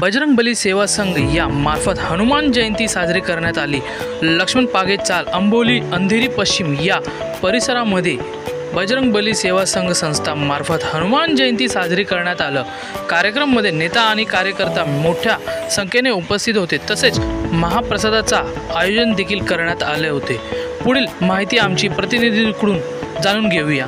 बजरंगबली सेवा संघ या मार्फत हनुमान जयंती साजरी करण्यात आली। लक्ष्मण पागे चाल अंबोली अंधेरी पश्चिम या परिसरामध्ये बजरंगबली सेवा संघ संस्था मार्फत हनुमान जयंती साजरी करण्यात आलं। कार्यक्रमामध्ये नेता आणि कार्यकर्ता मोठ्या संख्येने उपस्थित होते। तसेच महाप्रसादाचा आयोजन देखील करण्यात आले होते। पुढील माहिती आमची प्रतिनिधीकडून जाणून घेऊया।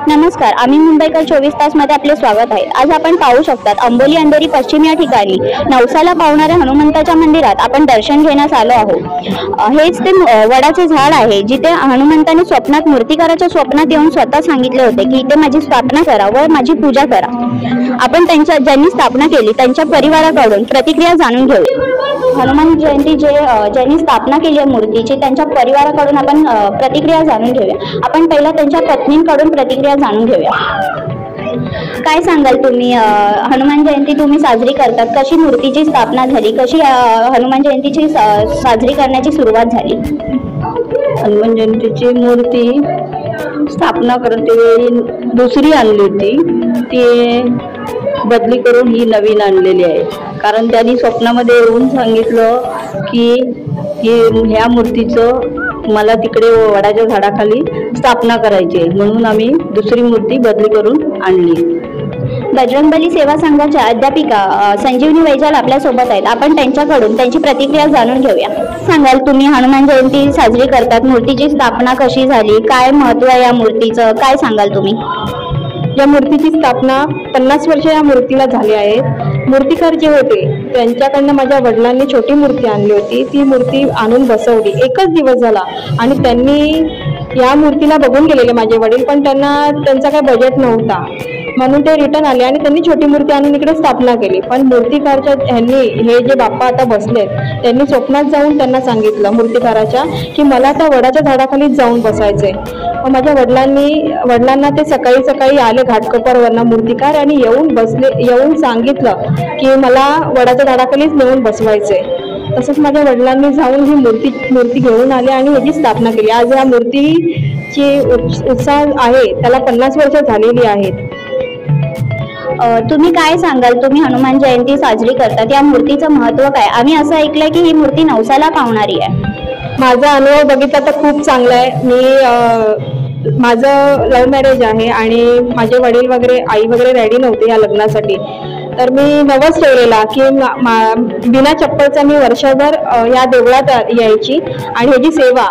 नमस्कार, आम्ही मुंबईकर 24 तास मध्ये आपले स्वागत आहे। आज आपण पाहू शकतात अंबोली अंधेरी पश्चिम या ठिकाणी नवसाला पावणाऱ्या हनुमंताच्या मंदिरात आपण दर्शन घेण्यास आलो आहोत। हेच ते वडाचे झाड आहे जिथे हनुमंताने स्वप्नात मूर्तिकाराच्या स्वप्नात येऊन स्वतः सांगितले होते की इथे माझी स्थापना करा व माझी पूजा करा। आपण ज्यांनी स्थापना केली त्यांच्या परिवाराकडून प्रतिक्रिया जाणून घेऊ। हनुमान जयंती ज्यांनी स्थापना केली आहे मूर्तीची त्यांच्या परिवाराकडून आपण प्रतिक्रिया जाणून घेऊया। आपण पहिला त्यांच्या पत्नींकडून प्रतिक्रिया जाणून घेऊया। काय सांगाल तुम्ही, हनुमान जयंती तुम्ही साजरी करतात, कशी मूर्तीची स्थापना झाली, कशी हनुमान जयंतीची साजरी करण्याची सुरुवात झाली? हनुमान जयंतीची मूर्ती स्थापना करते वेळी दुसरी आणली होती, ती बदली करून ही नवीन आणलेली आहे। कारण त्यांनी स्वप्नामध्ये येऊन सांगितलं की ह्या मूर्तीचं मला तिकडे वडाच्या झाडाखाली स्थापना करायची आहे, म्हणून आम्ही दुसरी मूर्ती बदली करून आणली। बजरंगबली सेवा संघाच्या अध्यापिका संजीवनी वैजाल आपल्या सोबत आहेत। आपण त्यांच्याकडून त्यांची प्रतिक्रिया जाणून घेऊया। सांगाल तुम्ही हनुमान जयंती साजरी करतात, मूर्तीची स्थापना कशी झाली, काय महत्त्व आहे या मूर्तीचं, काय सांगाल तुम्ही? या मूर्तीची स्थापना 50 वर्ष या मूर्तीला झाली आहेत। मूर्तिकार जे होते त्यांच्याकडनं माझ्या वडिलांनी छोटी मूर्ती आणली होती, ती मूर्ती आणून बसवली। एकच दिवस झाला आणि त्यांनी या मूर्तीला बघून गेलेले माझे वडील, पण त्यांचा काही बजेट नव्हता म्हणून ते रिटर्न आले आणि त्यांनी छोटी मूर्ती आणून इकडे स्थापना केली। पण मूर्तिकारच्या ह्यांनी हे जे बाप्पा आता बसलेत त्यांनी स्वप्नात जाऊन त्यांना सांगितलं मूर्तिकाराच्या की मला त्या वडाच्या झाडाखालीच जाऊन बसायचंय। मग माझ्या वडिलांना ते सकाळी आले घाटकोपरवरनं मूर्तिकार आणि येऊन सांगितलं की मला वडाच्या झाडाखालीच नेऊन बसवायचंय। तसंच माझ्या वडिलांनी जाऊन ही मूर्ती घेऊन आले आणि ह्याची स्थापना केली। आज या मूर्तीची उत्साह आहे त्याला 50 वर्ष झालेली आहेत। तुम्ही काय सांगाल, तुम्ही हनुमान जयंती साजरी करतात, या मूर्तीचं महत्त्व काय? आम्ही असं ऐकलंय की ही मूर्ती नवसाला पावणारी आहे। माझा अनुभव बघितला तर खूप चांगला आहे। माझं लव्ह मॅरेज आहे आणि माझे वडील वगैरे आई वगैरे रेडी नव्हते या लग्नासाठी, तर मी नवस ठेवलेला की बिना चप्पलचा मी वर्षभर या देवळात यायची आणि ह्याची सेवा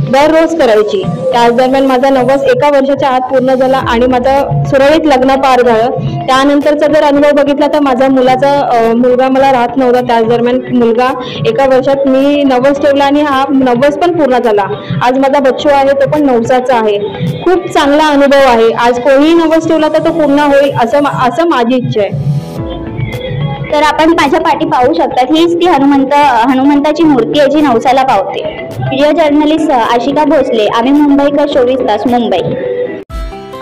दररोज करायची। त्याच दरम्यान माझा नवस 1 वर्षाच्या आत पूर्ण झाला आणि माझं सुरळीत लग्न पार झालं। त्यानंतरचा जर अनुभव बघितला तर माझा मुलगा मला राहत नव्हता, त्याच दरम्यान मुलगा 1 वर्षात मी नवस ठेवला आणि हा नवस पण पूर्ण झाला। आज माझा बच्चू आहे तो पण नवसाचा आहे। खूप चांगला अनुभव आहे। आज कोणीही नवस ठेवला तर तो पूर्ण होईल असं माझी इच्छा आहे। तर आपण माझ्या पाठी पाहू शकतात, हीच ती हनुमंताची मूर्ती आहे जी नवसाला पावते। व्हिडिओ जर्नलिस्ट आशिका भोसले, आम्ही मुंबईकर 24 तास, मुंबई।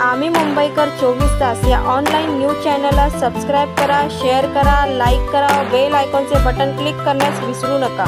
आम्ही मुंबईकर 24 तास या ऑनलाईन न्यूज चॅनलला सबस्क्राईब करा, शेअर करा, लाईक करा, बेल आयकॉनचे बटन क्लिक करण्यास विसरू नका।